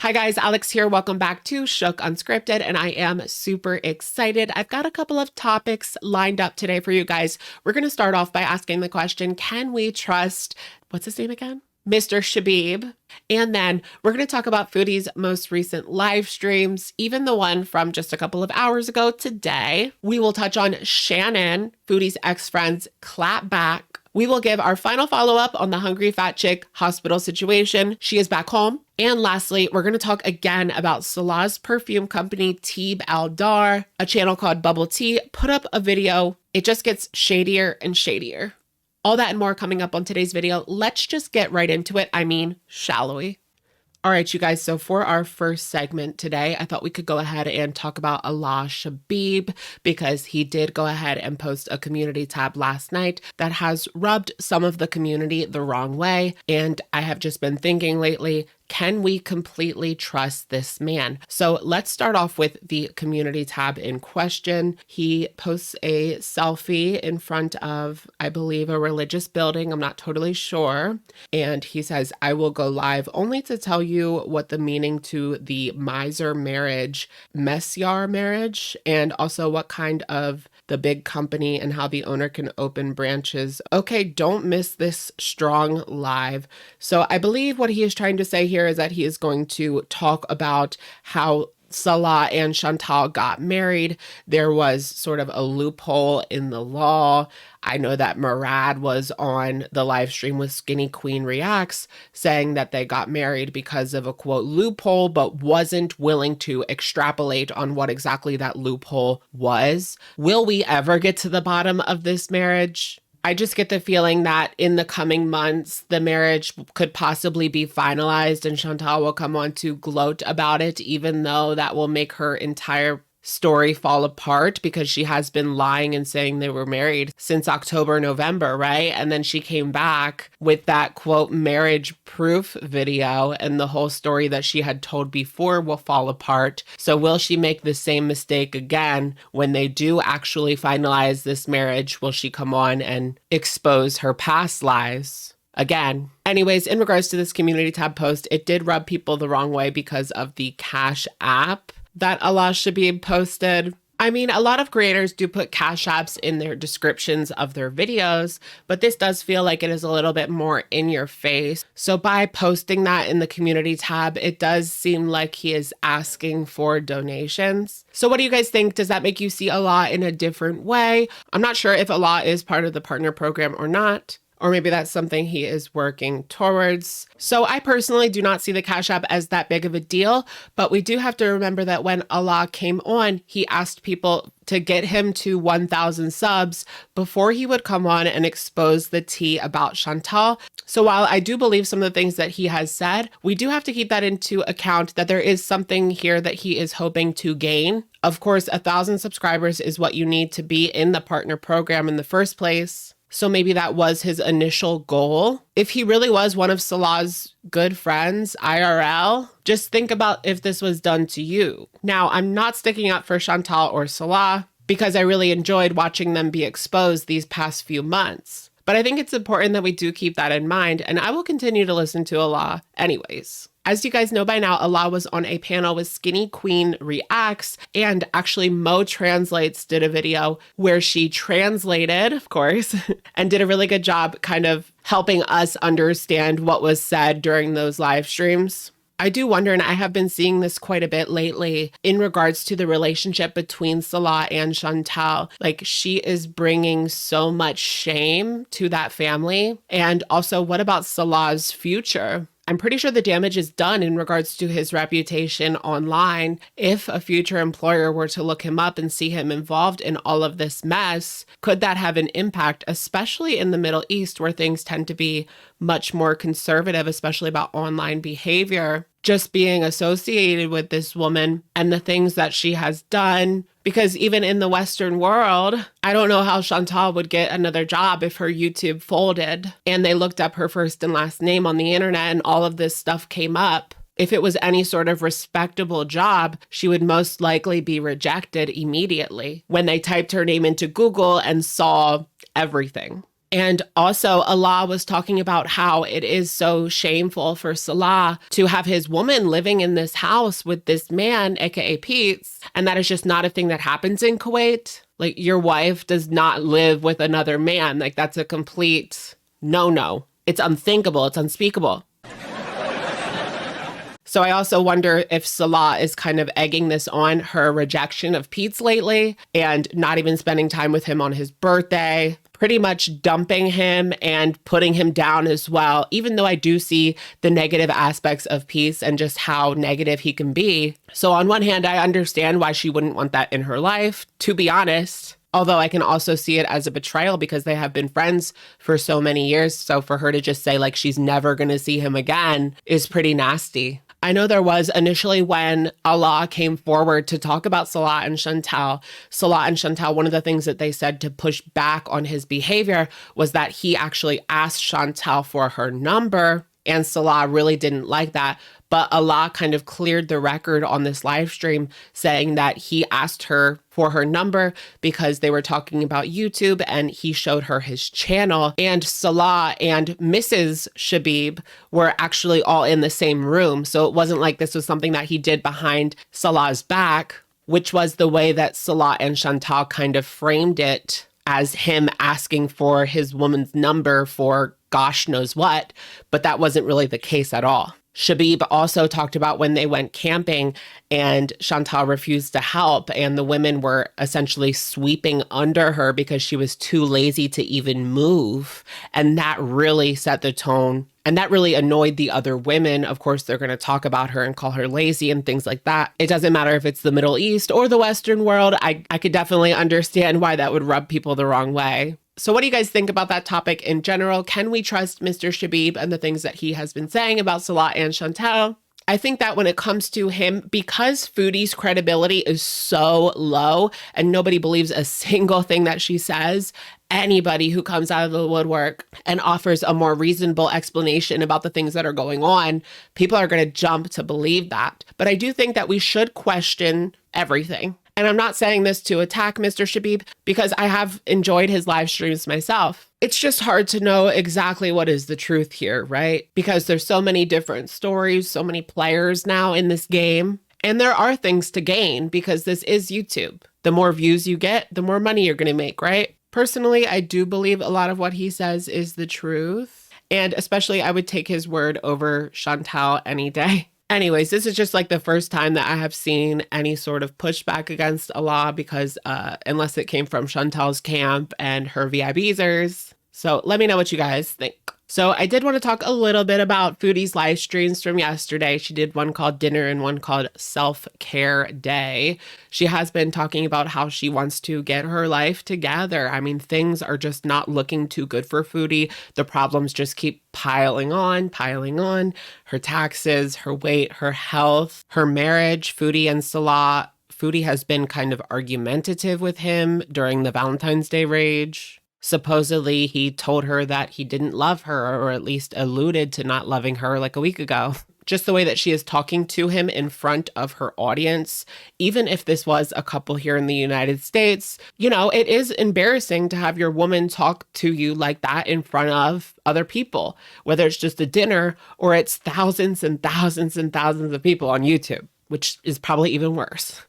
Hi guys, Alex here. Welcome back to Shook Unscripted, and I am super excited. I've got a couple of topics lined up today for you guys. We're going to start off by asking the question, can we trust, what's his name again? Mr. Shabib. And then we're going to talk about Foodie's most recent live streams, even the one from just a couple of hours ago today. We will touch on Shannon, Foodie's ex-friend's clap back. We will give our final follow-up on the hungry fat chick hospital situation. She is back home. And lastly, we're going to talk again about Salah's perfume company, Teeb Al Dar, a channel called Bubble Tea, put up a video. It just gets shadier and shadier. All that and more coming up on today's video. Let's just get right into it. I mean, shall we? All right, you guys, so for our first segment today, I thought we could go ahead and talk about Allah Shabib because he did go ahead and post a community tab last night that has rubbed some of the community the wrong way. And I have just been thinking lately, can we completely trust this man? So let's start off with the community tab in question. He posts a selfie in front of, I believe, a religious building. I'm not totally sure. And he says, I will go live only to tell you what the meaning to the miser marriage, Mesyar marriage, and also what kind of the big company and how the owner can open branches. Okay, don't miss this strong live. So I believe what he is trying to say here is that he is going to talk about how Salah and Chantal got married. There was sort of a loophole in the law. I know that Murad was on the live stream with Skinny Queen Reacts saying that they got married because of a quote loophole, but wasn't willing to extrapolate on what exactly that loophole was. Will we ever get to the bottom of this marriage? I just get the feeling that in the coming months, the marriage could possibly be finalized and Chantal will come on to gloat about it, even though that will make her entire story fall apart because she has been lying and saying they were married since October, November, right? And then she came back with that quote marriage proof video and the whole story that she had told before will fall apart. So will she make the same mistake again when they do actually finalize this marriage? Will she come on and expose her past lies again? Anyways, in regards to this community tab post, it did rub people the wrong way because of the Cash App that Allah Shabib posted. I mean, a lot of creators do put Cash Apps in their descriptions of their videos, but this does feel like it is a little bit more in your face. So by posting that in the community tab, it does seem like he is asking for donations. So what do you guys think? Does that make you see Allah in a different way? I'm not sure if Allah is part of the partner program or not. Or maybe that's something he is working towards. So I personally do not see the Cash App as that big of a deal, but we do have to remember that when Allah came on, he asked people to get him to 1,000 subs before he would come on and expose the tea about Chantal. So while I do believe some of the things that he has said, we do have to keep that into account that there is something here that he is hoping to gain. Of course, 1,000 subscribers is what you need to be in the partner program in the first place. So maybe that was his initial goal. If he really was one of Salah's good friends, IRL, just think about if this was done to you. Now, I'm not sticking up for Chantal or Salah because I really enjoyed watching them be exposed these past few months. But I think it's important that we do keep that in mind, and I will continue to listen to Allah anyways. As you guys know by now, Allah was on a panel with Skinny Queen Reacts, and actually Mo Translates did a video where she translated, of course, and did a really good job kind of helping us understand what was said during those live streams. I do wonder, and I have been seeing this quite a bit lately in regards to the relationship between Salah and Chantal. Like, she is bringing so much shame to that family. And also, what about Salah's future? I'm pretty sure the damage is done in regards to his reputation online. If a future employer were to look him up and see him involved in all of this mess, could that have an impact, especially in the Middle East where things tend to be much more conservative, especially about online behavior? Just being associated with this woman and the things that she has done, because even in the Western world, I don't know how Chantal would get another job if her YouTube folded and they looked up her first and last name on the internet and all of this stuff came up. If it was any sort of respectable job, she would most likely be rejected immediately when they typed her name into Google and saw everything. And also, Allah was talking about how it is so shameful for Salah to have his woman living in this house with this man, aka Pete's, and that is just not a thing that happens in Kuwait. Like, your wife does not live with another man. Like, that's a complete no-no. It's unthinkable. It's unspeakable. So I also wonder if Salah is kind of egging this on, her rejection of Pete's lately and not even spending time with him on his birthday, pretty much dumping him and putting him down as well, even though I do see the negative aspects of Pete's and just how negative he can be. So on one hand, I understand why she wouldn't want that in her life, to be honest. Although I can also see it as a betrayal because they have been friends for so many years. So for her to just say like she's never going to see him again is pretty nasty. I know there was initially when Allah came forward to talk about Salah and Chantal, one of the things that they said to push back on his behavior was that he actually asked Chantal for her number, and Salah really didn't like that. But Allah kind of cleared the record on this live stream saying that he asked her for her number because they were talking about YouTube and he showed her his channel. And Salah and Mrs. Shabib were actually all in the same room. So it wasn't like this was something that he did behind Salah's back, which was the way that Salah and Chantal kind of framed it as him asking for his woman's number for gosh knows what. But that wasn't really the case at all. Shabib also talked about when they went camping and Chantal refused to help and the women were essentially sweeping under her because she was too lazy to even move. And that really set the tone and that really annoyed the other women. Of course, they're going to talk about her and call her lazy and things like that. It doesn't matter if it's the Middle East or the Western world. I could definitely understand why that would rub people the wrong way. So what do you guys think about that topic in general? Can we trust Mr. Shabib and the things that he has been saying about Salah and Chantal? I think that when it comes to him, because Foodie's credibility is so low and nobody believes a single thing that she says, anybody who comes out of the woodwork and offers a more reasonable explanation about the things that are going on, people are going to jump to believe that. But I do think that we should question everything. And I'm not saying this to attack Mr. Shabib because I have enjoyed his live streams myself. It's just hard to know exactly what is the truth here, right? Because there's so many different stories, so many players now in this game. And there are things to gain because this is YouTube. The more views you get, the more money you're going to make, right? Personally, I do believe a lot of what he says is the truth. And especially I would take his word over Chantal any day. Anyways, this is just like the first time that I have seen any sort of pushback against Allah because unless it came from Chantal's camp and her VIBzers. So let me know what you guys think. So I did want to talk a little bit about Foodie's live streams from yesterday. She did one called Dinner and one called Self-Care Day. She has been talking about how she wants to get her life together. I mean, things are just not looking too good for Foodie. The problems just keep piling on. Her taxes, her weight, her health, her marriage, Foodie and Salah. Foodie has been kind of argumentative with him during the Valentine's Day rage. Supposedly, he told her that he didn't love her, or at least alluded to not loving her like a week ago. Just the way that she is talking to him in front of her audience, even if this was a couple here in the United States, you know, it is embarrassing to have your woman talk to you like that in front of other people, whether it's just a dinner or it's thousands and thousands and thousands of people on YouTube, which is probably even worse.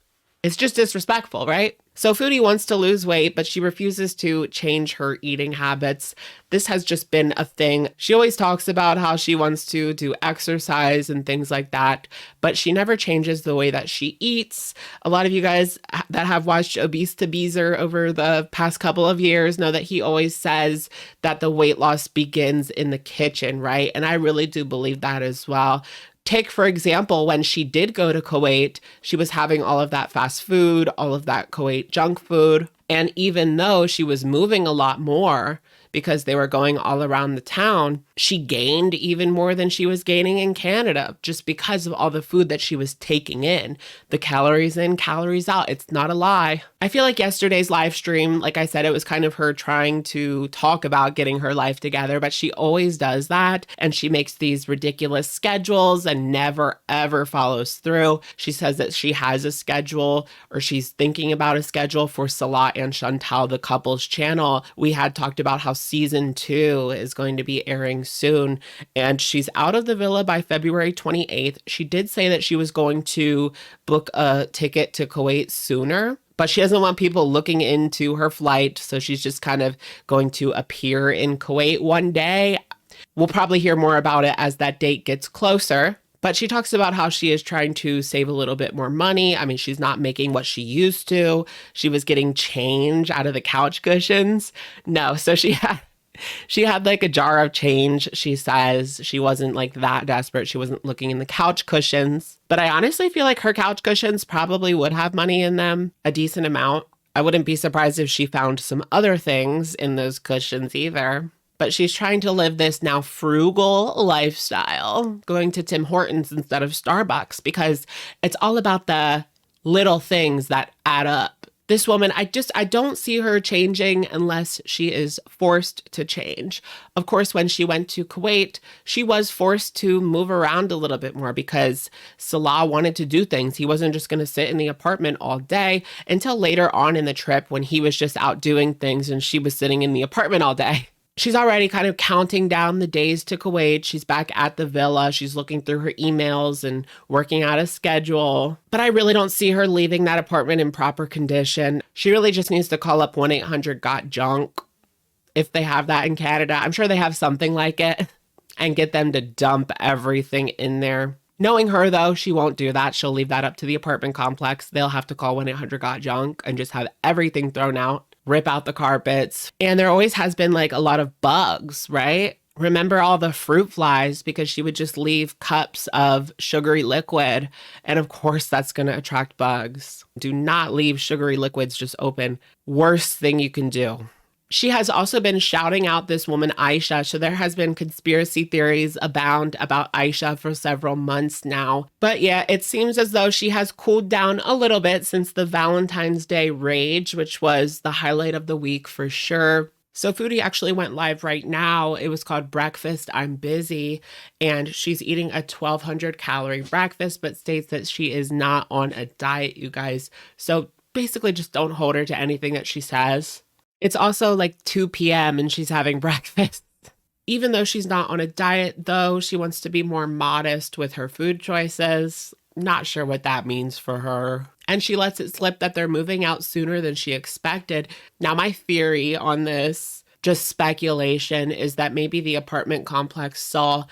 It's just disrespectful, right? So Foodie wants to lose weight, but she refuses to change her eating habits. This has just been a thing. She always talks about how she wants to do exercise and things like that, but she never changes the way that she eats. A lot of you guys that have watched Obese to Beezer over the past couple of years know that he always says that the weight loss begins in the kitchen, right? And I really do believe that as well. Take, for example, when she did go to Kuwait, she was having all of that fast food, all of that Kuwait junk food. And even though she was moving a lot more because they were going all around the town, she gained even more than she was gaining in Canada just because of all the food that she was taking in. The calories in, calories out. It's not a lie. I feel like yesterday's live stream, like I said, it was kind of her trying to talk about getting her life together, but she always does that. And she makes these ridiculous schedules and never, ever follows through. She says that she has a schedule or she's thinking about a schedule for Salah and Chantal, the couple's channel. We had talked about how season 2 is going to be airing soon, and she's out of the villa by February 28th. She did say that she was going to book a ticket to Kuwait sooner, but she doesn't want people looking into her flight, so she's just kind of going to appear in Kuwait one day. We'll probably hear more about it as that date gets closer. But she talks about how she is trying to save a little bit more money. I mean, she's not making what she used to. She was getting change out of the couch cushions. No, so she had like a jar of change. She says she wasn't like that desperate. She wasn't looking in the couch cushions. But I honestly feel like her couch cushions probably would have money in them, a decent amount. I wouldn't be surprised if she found some other things in those cushions either. But she's trying to live this now frugal lifestyle, going to Tim Hortons instead of Starbucks, because it's all about the little things that add up. This woman, I don't see her changing unless she is forced to change. Of course, when she went to Kuwait, she was forced to move around a little bit more because Salah wanted to do things. He wasn't just going to sit in the apartment all day until later on in the trip when he was just out doing things and she was sitting in the apartment all day. She's already kind of counting down the days to Kuwait. She's back at the villa. She's looking through her emails and working out a schedule. But I really don't see her leaving that apartment in proper condition. She really just needs to call up 1-800-GOT-JUNK if they have that in Canada. I'm sure they have something like it, and get them to dump everything in there. Knowing her, though, she won't do that. She'll leave that up to the apartment complex. They'll have to call 1-800-GOT-JUNK and just have everything thrown out. Rip out the carpets. And there always has been like a lot of bugs, right? Remember all the fruit flies, because she would just leave cups of sugary liquid. And of course, that's going to attract bugs. Do not leave sugary liquids just open. Worst thing you can do. She has also been shouting out this woman, Aisha. So there has been conspiracy theories abound about Aisha for several months now. But yeah, it seems as though she has cooled down a little bit since the Valentine's Day rage, which was the highlight of the week for sure. So Foodie actually went live right now. It was called Breakfast I'm Busy, and she's eating a 1,200 calorie breakfast, but states that she is not on a diet, you guys. So basically just don't hold her to anything that she says. It's also like 2 p.m. and she's having breakfast. Even though she's not on a diet, though, she wants to be more modest with her food choices. Not sure what that means for her. And she lets it slip that they're moving out sooner than she expected. Now, my theory on this, just speculation, is that maybe the apartment complex saw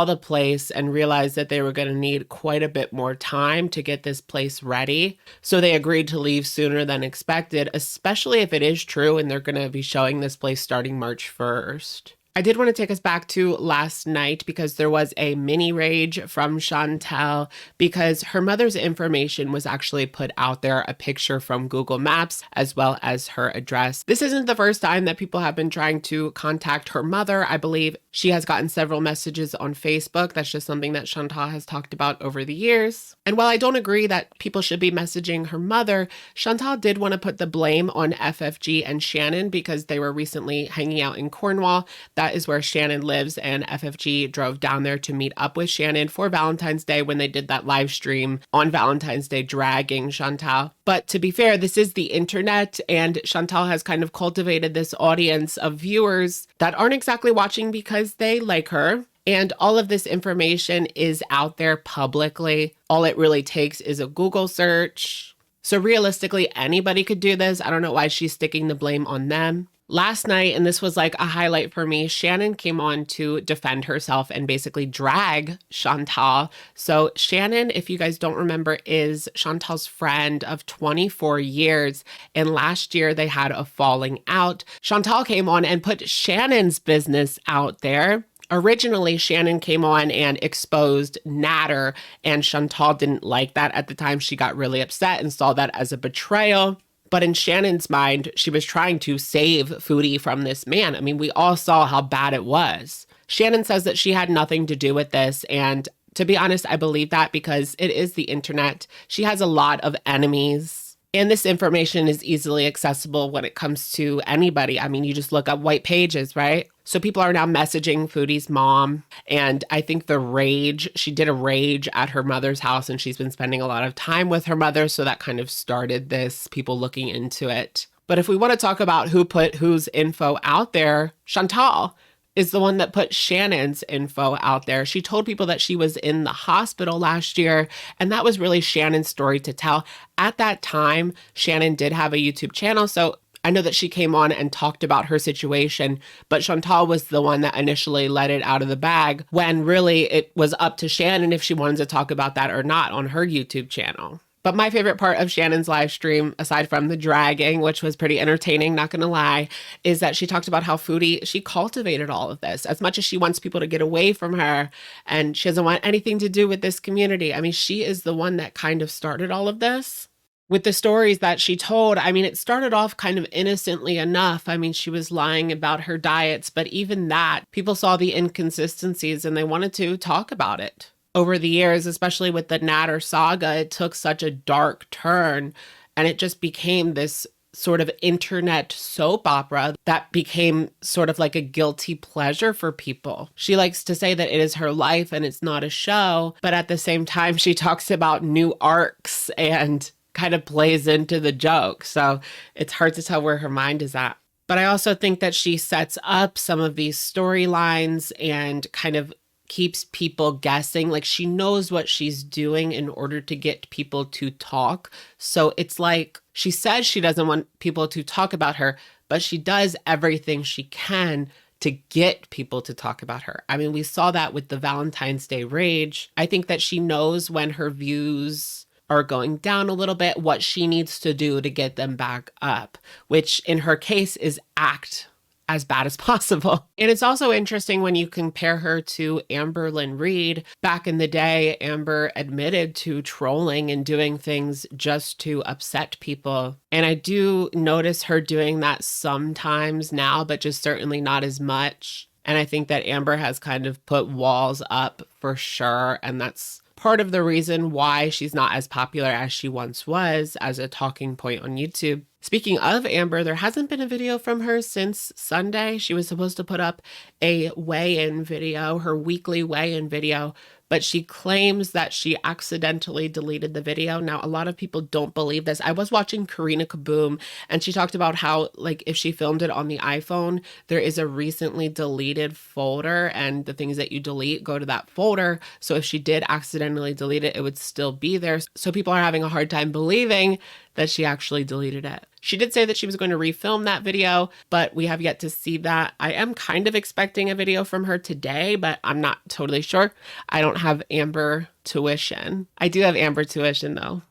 the place and realized that they were going to need quite a bit more time to get this place ready. So they agreed to leave sooner than expected, especially if it is true and they're going to be showing this place starting March 1st. I did want to take us back to last night because there was a mini rage from Chantal because her mother's information was actually put out there, a picture from Google Maps as well as her address. This isn't the first time that people have been trying to contact her mother. I believe she has gotten several messages on Facebook. That's just something that Chantal has talked about over the years. And while I don't agree that people should be messaging her mother, Chantal did want to put the blame on FFG and Shannon because they were recently hanging out in Cornwall. That is where Shannon lives, and FFG drove down there to meet up with Shannon for Valentine's Day when they did that live stream on Valentine's Day dragging Chantal. But to be fair, this is the internet, and Chantal has kind of cultivated this audience of viewers that aren't exactly watching because they like her. And all of this information is out there publicly. All it really takes is a Google search. So realistically, anybody could do this. I don't know why she's sticking the blame on them. Last night, and this was like a highlight for me, Shannon came on to defend herself and basically drag Chantal. So Shannon, if you guys don't remember, is Chantal's friend of 24 years. And last year they had a falling out. Chantal came on and put Shannon's business out there. Originally, Shannon came on and exposed Natter, and Chantal didn't like that at the time. She got really upset and saw that as a betrayal. But in Shannon's mind, she was trying to save Foodie from this man. I mean, we all saw how bad it was. Shannon says that she had nothing to do with this. And to be honest, I believe that because it is the internet. She has a lot of enemies. And this information is easily accessible when it comes to anybody. I mean, you just look up white pages, right? So people are now messaging Foodie's mom. And I think the rage, she did a rage at her mother's house and she's been spending a lot of time with her mother. So that kind of started this, people looking into it. But if we want to talk about who put whose info out there, Chantal is the one that put Shannon's info out there. She told people that she was in the hospital last year, and that was really Shannon's story to tell. At that time, Shannon did have a YouTube channel, so I know that she came on and talked about her situation, but Chantal was the one that initially let it out of the bag when really it was up to Shannon if she wanted to talk about that or not on her YouTube channel. But my favorite part of Shannon's live stream, aside from the dragging, which was pretty entertaining, not gonna lie, is that she talked about how Foodie, she cultivated all of this. As much as she wants people to get away from her and she doesn't want anything to do with this community. I mean, she is the one that kind of started all of this. With the stories that she told, I mean, it started off kind of innocently enough. I mean, she was lying about her diets, but even that, people saw the inconsistencies and they wanted to talk about it. Over the years, especially with the Natter saga, it took such a dark turn and it just became this sort of internet soap opera that became sort of like a guilty pleasure for people. She likes to say that it is her life and it's not a show, but at the same time, she talks about new arcs and kind of plays into the joke. So it's hard to tell where her mind is at. But I also think that she sets up some of these storylines and kind of keeps people guessing. Like she knows what she's doing in order to get people to talk. So it's like she says she doesn't want people to talk about her, but she does everything she can to get people to talk about her. I mean, we saw that with the Valentine's Day rage. I think that she knows when her views are going down a little bit, what she needs to do to get them back up, which in her case is act as bad as possible. And it's also interesting when you compare her to Amber Lynn Reid. Back in the day, Amber admitted to trolling and doing things just to upset people. And I do notice her doing that sometimes now, but just certainly not as much. And I think that Amber has kind of put walls up for sure. And that's part of the reason why she's not as popular as she once was as a talking point on YouTube. Speaking of Amber, there hasn't been a video from her since Sunday. She was supposed to put up a weigh-in video, her weekly weigh-in video, but she claims that she accidentally deleted the video. Now, a lot of people don't believe this. I was watching Karina Kaboom, and she talked about how, like, if she filmed it on the iPhone, there is a recently deleted folder, and the things that you delete go to that folder. So if she did accidentally delete it, it would still be there. So people are having a hard time believing that she actually deleted it. She did say that she was going to refilm that video, but we have yet to see that. I am kind of expecting a video from her today, but I'm not totally sure. I don't have Amber tuition. I do have Amber tuition though.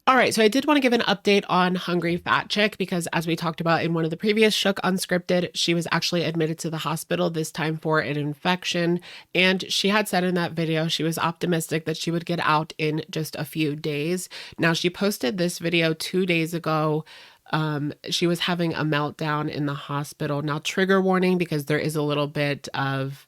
All right, so I did want to give an update on Hungry Fat Chick because as we talked about in one of the previous Shook Unscripted, she was actually admitted to the hospital this time for an infection. And she had said in that video she was optimistic that she would get out in just a few days. Now, she posted this video 2 days ago. She was having a meltdown in the hospital. Now, trigger warning because there is a little bit of,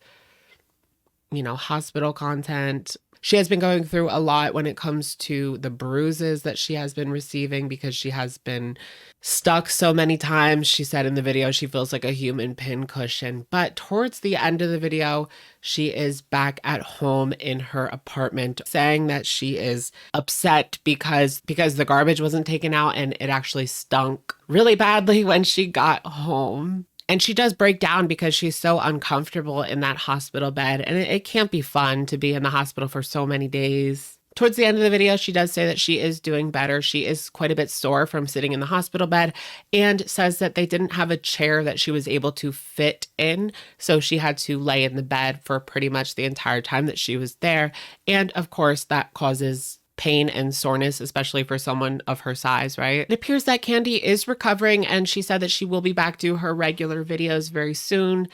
hospital content. She has been going through a lot when it comes to the bruises that she has been receiving because she has been stuck so many times. She said in the video she feels like a human pincushion. But towards the end of the video, she is back at home in her apartment saying that she is upset because the garbage wasn't taken out and it actually stunk really badly when she got home. And she does break down because she's so uncomfortable in that hospital bed. And it can't be fun to be in the hospital for so many days. Towards the end of the video, she does say that she is doing better. She is quite a bit sore from sitting in the hospital bed and says that they didn't have a chair that she was able to fit in. So she had to lay in the bed for pretty much the entire time that she was there. And of course, that causes pain and soreness, especially for someone of her size, right? It appears that Candy is recovering and she said that she will be back to her regular videos very soon.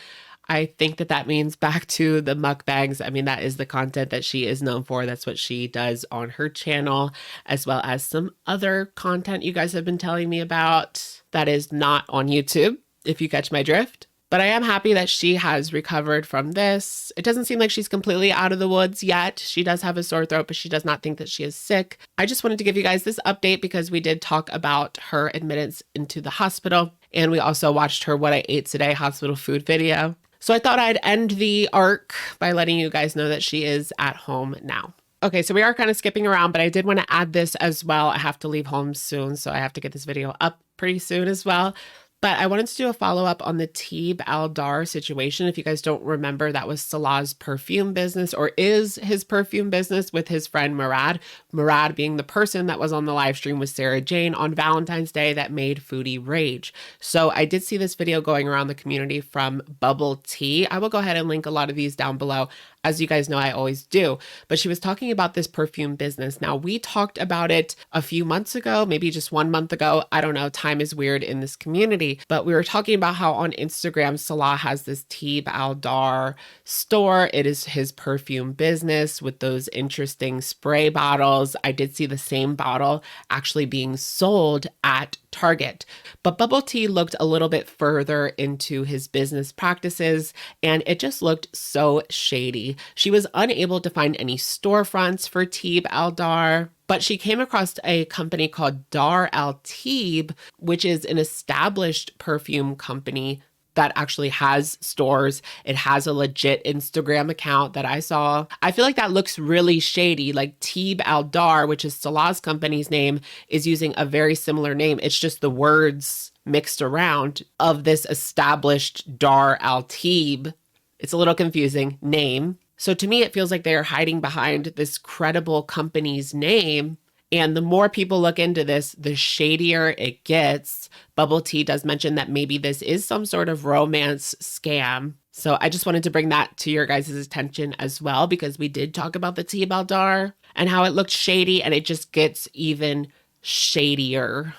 I think that means back to the mukbangs. I mean, that is the content that she is known for. That's what she does on her channel, as well as some other content you guys have been telling me about that is not on YouTube, if you catch my drift. But I am happy that she has recovered from this. It doesn't seem like she's completely out of the woods yet. She does have a sore throat, but she does not think that she is sick. I just wanted to give you guys this update because we did talk about her admittance into the hospital. And we also watched her What I Ate Today hospital food video. So I thought I'd end the arc by letting you guys know that she is at home now. Okay, so we are kind of skipping around, but I did want to add this as well. I have to leave home soon, so I have to get this video up pretty soon as well. But I wanted to do a follow-up on the Teeb Aldar situation. If you guys don't remember, that was Salah's perfume business, or is his perfume business, with his friend Murad. Murad being the person that was on the live stream with Sarah Jane on Valentine's Day that made Foodie rage. So I did see this video going around the community from Bubble Tea. I will go ahead and link a lot of these down below. As you guys know, I always do. But she was talking about this perfume business. Now, we talked about it a few months ago, maybe just 1 month ago. I don't know. Time is weird in this community. But we were talking about how on Instagram, Salah has this Teeb Aldar store. It is his perfume business with those interesting spray bottles. I did see the same bottle actually being sold at Target. But Bubble Tea looked a little bit further into his business practices, and it just looked so shady. She was unable to find any storefronts for Teeb Aldar, but she came across a company called Dar Al Teeb, which is an established perfume company that actually has stores. It has a legit Instagram account that I saw. I feel like that looks really shady. Like Teeb Aldar, which is Salah's company's name, is using a very similar name. It's just the words mixed around of this established Dar Al Teeb. It's a little confusing name. So to me, it feels like they are hiding behind this credible company's name. And the more people look into this, the shadier it gets. Bubble Tea does mention that maybe this is some sort of romance scam. So I just wanted to bring that to your guys' attention as well, because we did talk about the Teeb Aldar and how it looked shady, and it just gets even shadier.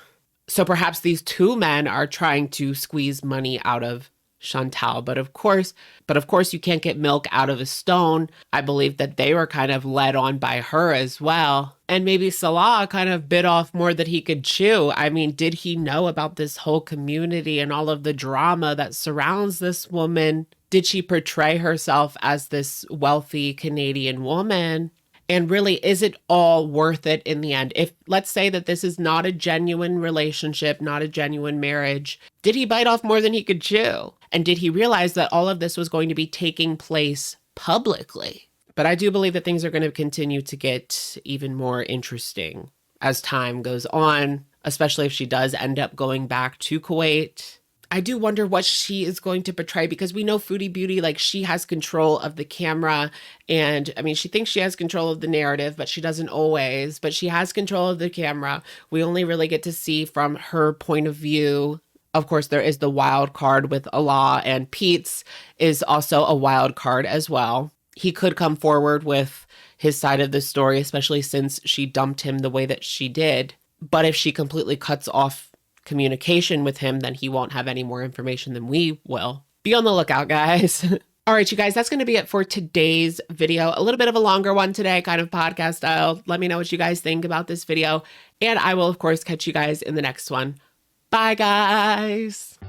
So perhaps these two men are trying to squeeze money out of Chantal, but of course you can't get milk out of a stone. I believe that they were kind of led on by her as well. And maybe Salah kind of bit off more than he could chew. I mean, did he know about this whole community and all of the drama that surrounds this woman? Did she portray herself as this wealthy Canadian woman? And really, is it all worth it in the end? If, let's say that this is not a genuine relationship, not a genuine marriage, did he bite off more than he could chew? And did he realize that all of this was going to be taking place publicly? But I do believe that things are going to continue to get even more interesting as time goes on, especially if she does end up going back to Kuwait. I do wonder what she is going to portray, because we know Foodie Beauty, like, she has control of the camera, and I mean, she thinks she has control of the narrative, but she doesn't always, but she has control of the camera. We only really get to see from her point of view. Of course, there is the wild card with Allah, and Pete's is also a wild card as well. He could come forward with his side of the story, especially since she dumped him the way that she did. But if she completely cuts off communication with him, then he won't have any more information than we will. Be on the lookout, guys. All right, you guys, that's going to be it for today's video. A little bit of a longer one today, kind of podcast style. Let me know what you guys think about this video, and I will, of course, catch you guys in the next one. Bye, guys.